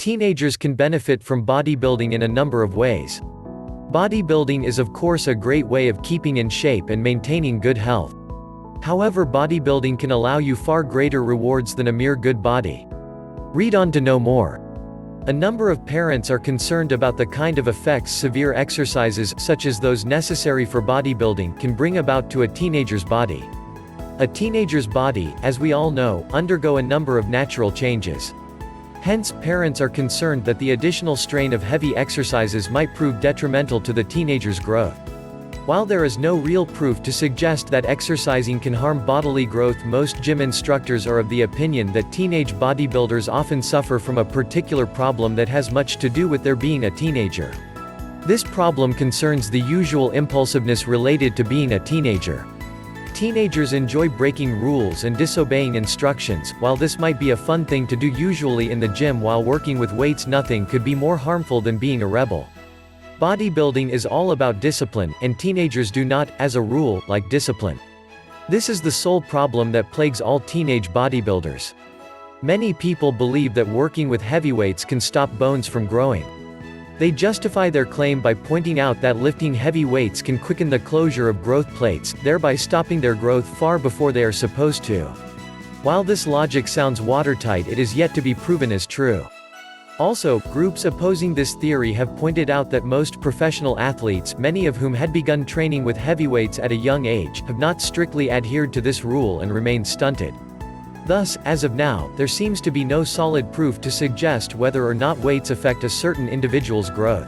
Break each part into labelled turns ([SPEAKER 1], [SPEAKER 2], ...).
[SPEAKER 1] Teenagers can benefit from bodybuilding in a number of ways. Bodybuilding is of course a great way of keeping in shape and maintaining good health. However, bodybuilding can allow you far greater rewards than a mere good body. Read on to know more. A number of parents are concerned about the kind of effects severe exercises, such as those necessary for bodybuilding, can bring about to a teenager's body. A teenager's body, as we all know, undergo a number of natural changes. Hence, parents are concerned that the additional strain of heavy exercises might prove detrimental to the teenager's growth. While there is no real proof to suggest that exercising can harm bodily growth, most gym instructors are of the opinion that teenage bodybuilders often suffer from a particular problem that has much to do with their being a teenager. This problem concerns the usual impulsiveness related to being a teenager. Teenagers enjoy breaking rules and disobeying instructions. While this might be a fun thing to do usually in the gym while working with weights, nothing could be more harmful than being a rebel. Bodybuilding is all about discipline, and teenagers do not, as a rule, like discipline. This is the sole problem that plagues all teenage bodybuilders. Many people believe that working with heavyweights can stop bones from growing. They justify their claim by pointing out that lifting heavy weights can quicken the closure of growth plates, thereby stopping their growth far before they are supposed to. While this logic sounds watertight, it is yet to be proven as true. Also, groups opposing this theory have pointed out that most professional athletes, many of whom had begun training with heavyweights at a young age, have not strictly adhered to this rule and remained stunted. Thus, as of now, there seems to be no solid proof to suggest whether or not weights affect a certain individual's growth.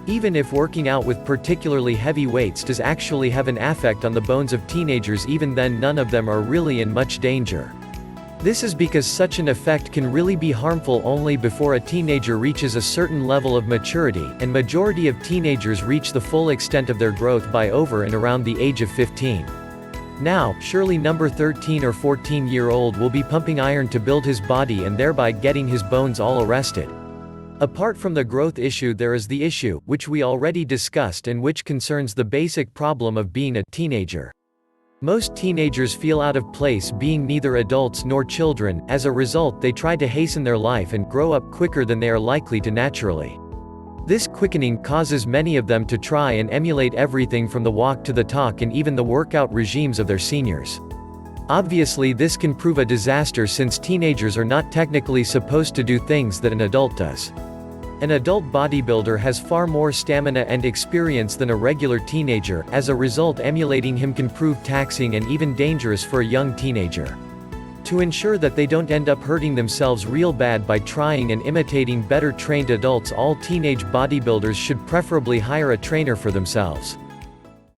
[SPEAKER 1] Even if working out with particularly heavy weights does actually have an effect on the bones of teenagers, even then none of them are really in much danger. This is because such an effect can really be harmful only before a teenager reaches a certain level of maturity, and majority of teenagers reach the full extent of their growth by over and around the age of 15. Now, surely number 13 or 14-year-old will be pumping iron to build his body and thereby getting his bones all arrested. Apart from the growth issue, there is the issue, which we already discussed and which concerns the basic problem of being a teenager. Most teenagers feel out of place being neither adults nor children. As a result, they try to hasten their life and grow up quicker than they are likely to naturally. This quickening causes many of them to try and emulate everything from the walk to the talk and even the workout regimes of their seniors. Obviously, this can prove a disaster since teenagers are not technically supposed to do things that an adult does. An adult bodybuilder has far more stamina and experience than a regular teenager. As a result, emulating him can prove taxing and even dangerous for a young teenager. To ensure that they don't end up hurting themselves real bad by trying and imitating better trained adults, all teenage bodybuilders should preferably hire a trainer for themselves.